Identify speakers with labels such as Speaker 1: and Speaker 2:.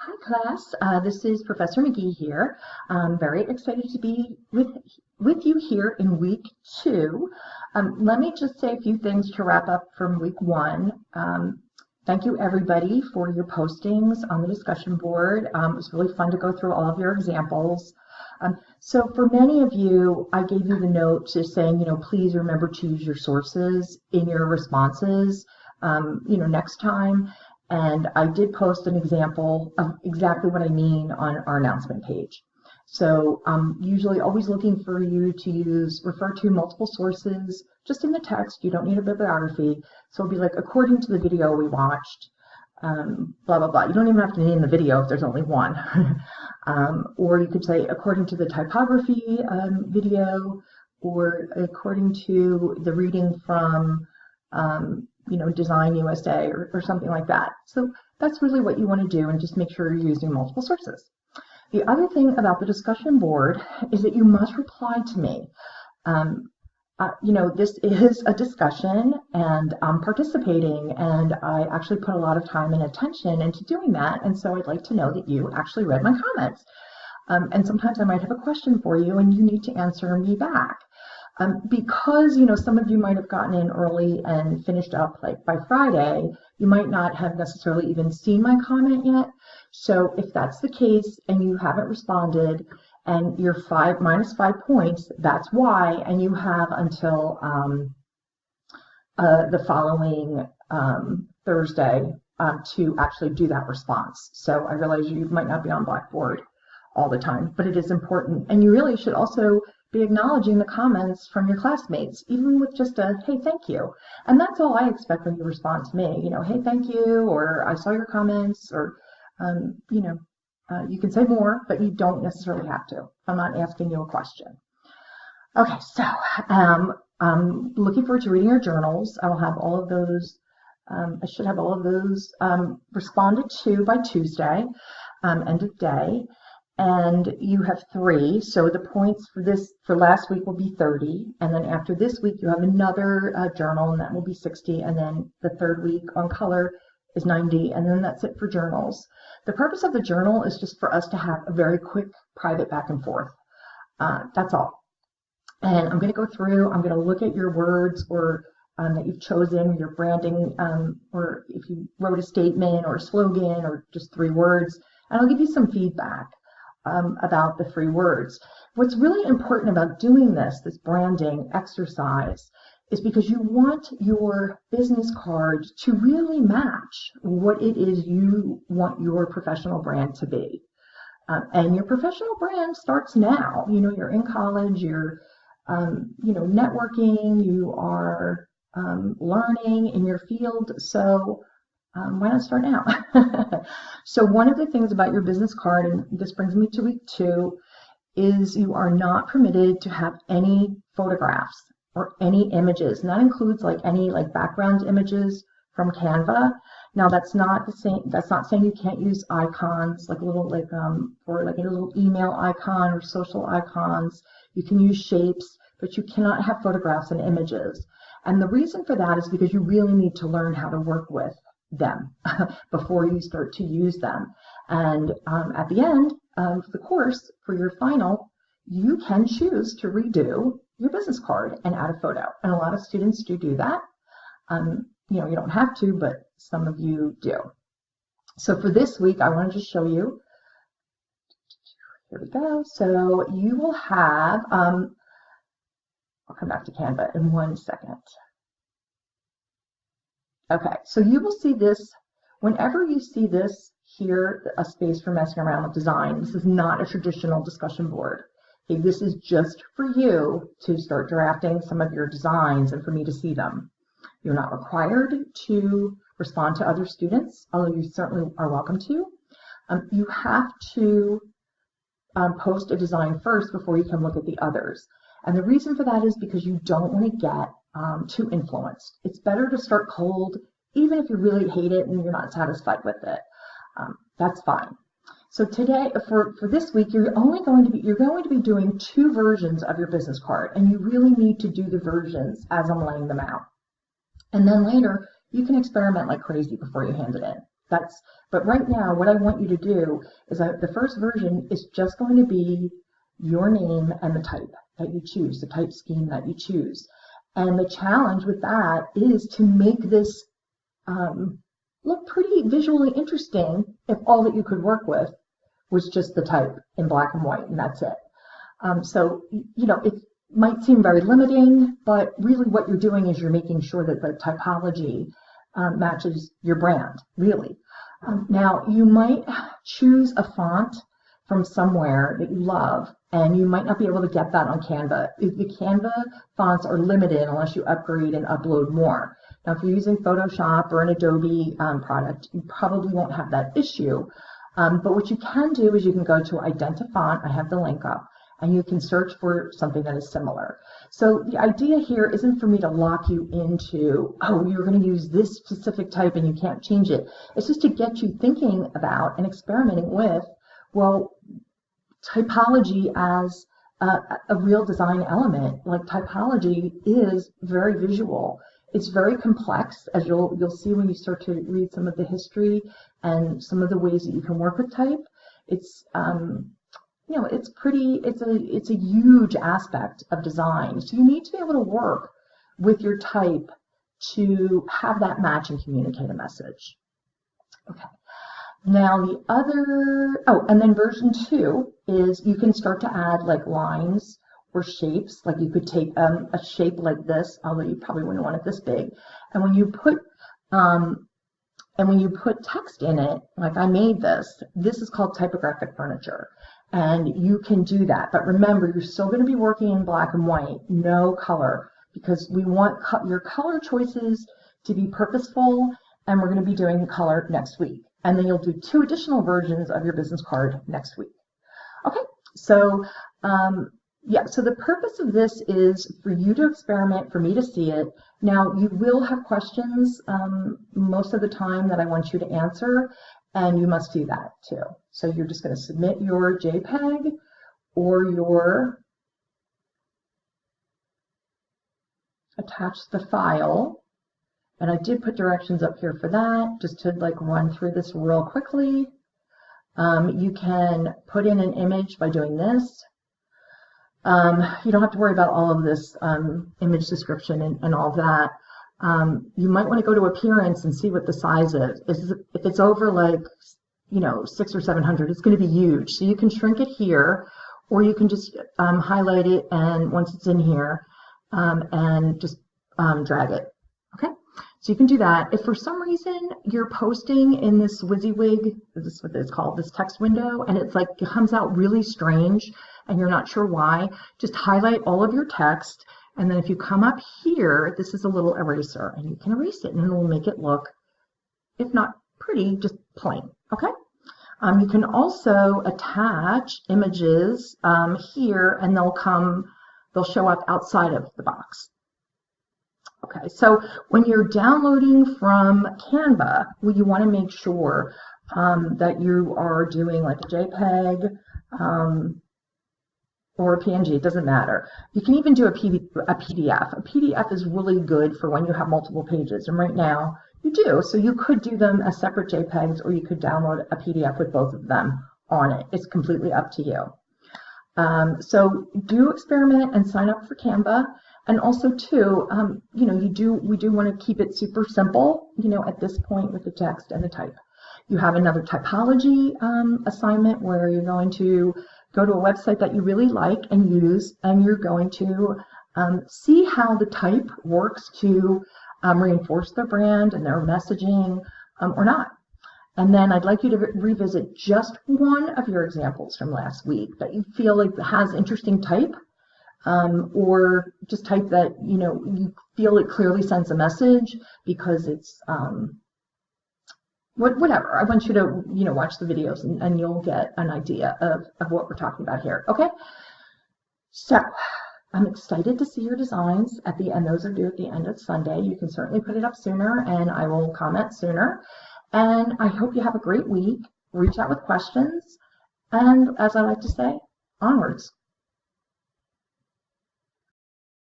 Speaker 1: Hi class, this is Professor McGee here. I'm very excited to be with you here in week 2. Let me just say a few things to wrap up from week 1. Thank you everybody for your postings on the discussion board. It was really fun to go through all of your examples. So for many of you, I gave you the note just saying, please remember to use your sources in your responses, next time. And I did post an example of exactly what I mean on our announcement page. So I'm usually always looking for you to refer to multiple sources just in the text. You don't need a bibliography. So it'll be like, according to the video we watched, blah, blah, blah. You don't even have to name the video if there's only one. Or you could say, according to the typography video, or according to the reading from Design USA or something like that. So that's really what you want to do, and just make sure you're using multiple sources. The other thing about the discussion board is that you must reply to me. This is a discussion and I'm participating, and I actually put a lot of time and attention into doing that, and so I'd like to know that you actually read my comments. And sometimes I might have a question for you and you need to answer me back. Because some of you might have gotten in early and finished up like by Friday, you might not have necessarily even seen my comment yet. So if that's the case and you haven't responded and you're minus 5 points, that's why, and you have until the following Thursday to actually do that response. So I realize you might not be on Blackboard all the time, but it is important, and you really should also be acknowledging the comments from your classmates, even with just a, hey, thank you. And that's all I expect when you respond to me, hey, thank you, or I saw your comments, or, you can say more, but you don't necessarily have to. I'm not asking you a question. Okay, so I'm looking forward to reading your journals. I will have all of those, I should have all of those responded to by Tuesday, end of day. And you have 3, so the points for last week will be 30, and then after this week you have another journal, and that will be 60, and then the third week on color is 90, and then that's it for journals. The purpose of the journal is just for us to have a very quick private back and forth. That's all. And I'm going to go through, I'm going to look at your words or that you've chosen, your branding, or if you wrote a statement or a slogan or just 3 words, and I'll give you some feedback about the 3 words. What's really important about doing this branding exercise is because you want your business card to really match what it is you want your professional brand to be. And your professional brand starts now. You're in college, you're networking, you are learning in your field, so why not start now? So one of the things about your business card, and this brings me to week 2, is you are not permitted to have any photographs or any images. And that includes any background images from Canva. Now that's not the same. That's not saying you can't use icons, for a little email icon or social icons. You can use shapes, but you cannot have photographs and images. And the reason for that is because you really need to learn how to work with them before you start to use them. And at the end of the course, for your final, you can choose to redo your business card and add a photo. And a lot of students do that. You don't have to, but some of you do. So for this week, I wanted to show you. Here we go. So you will have, I'll come back to Canva in 1 second. Okay, so you will see this, whenever you see this here, a space for messing around with design, this is not a traditional discussion board. Okay, this is just for you to start drafting some of your designs and for me to see them. You're not required to respond to other students, although you certainly are welcome to. You have to post a design first before you can look at the others. And the reason for that is because you don't want to get too influenced. It's better to start cold, even if you really hate it and you're not satisfied with it. That's fine. So today, for this week, you're going to be doing 2 versions of your business card, and you really need to do the versions as I'm laying them out. And then later, you can experiment like crazy before you hand it in. But right now, what I want you to do is the first version is just going to be your name and the type that you choose, the type scheme that you choose. And the challenge with that is to make this look pretty visually interesting if all that you could work with was just the type in black and white, and that's it. So, it might seem very limiting, but really what you're doing is you're making sure that the typology matches your brand, really. Now, you might choose a font from somewhere that you love, and you might not be able to get that on Canva. The Canva fonts are limited unless you upgrade and upload more. Now, if you're using Photoshop or an Adobe product, you probably won't have that issue. But what you can do is you can go to Identifont, I have the link up, and you can search for something that is similar. So the idea here isn't for me to lock you into, oh, you're going to use this specific type and you can't change it. It's just to get you thinking about and experimenting with, well, typology as a real design element. Like, typology is very visual. It's very complex, as you'll see when you start to read some of the history and some of the ways that you can work with type. It's it's a huge aspect of design. So you need to be able to work with your type to have that match and communicate a message. Okay. Now the other, and then version 2 is you can start to add like lines or shapes. Like, you could take a shape like this, although you probably wouldn't want it this big. And when you put text in it, like I made this is called typographic furniture. And you can do that. But remember, you're still going to be working in black and white, no color, because we want your color choices to be purposeful, and we're going to be doing color next week. And then you'll do 2 additional versions of your business card next week. Okay, so so the purpose of this is for you to experiment, for me to see it. Now, you will have questions most of the time that I want you to answer, and you must do that too. So you're just going to submit your JPEG or attach the file. And I did put directions up here for that, just to like run through this real quickly. You can put in an image by doing this. You don't have to worry about all of this image description and all of that. You might want to go to appearance and see what the size is. If it's over like, 600 or 700, it's going to be huge. So you can shrink it here, or you can just highlight it, and once it's in here, and just drag it. Okay, so you can do that. If for some reason you're posting in this WYSIWYG, this is what it's called, this text window, and it's like it comes out really strange, and you're not sure why, just highlight all of your text. And then if you come up here, this is a little eraser, and you can erase it, and it will make it look, if not pretty, just plain. Okay. You can also attach images here, and they'll show up outside of the box. Okay. So when you're downloading from Canva, well, you want to make sure that you are doing like a JPEG. Or a PNG, it doesn't matter. You can even do a PDF. A PDF is really good for when you have multiple pages, and right now you do. So you could do them as separate JPEGs, or you could download a PDF with both of them on it. It's completely up to you. So do experiment and sign up for Canva. And also too, we do want to keep it super simple, at this point with the text and the type. You have another typology assignment where you're going to go to a website that you really like and use, and you're going to see how the type works to reinforce their brand and their messaging or not. And then I'd like you to revisit just one of your examples from last week that you feel like has interesting type, or just type that you feel it clearly sends a message because it's whatever. I want you to watch the videos, and you'll get an idea of what we're talking about here. Okay, so I'm excited to see your designs at the end. Those are due at the end of Sunday. You can certainly put it up sooner, and I will comment sooner. And I hope you have a great week. Reach out with questions, and as I like to say, onwards.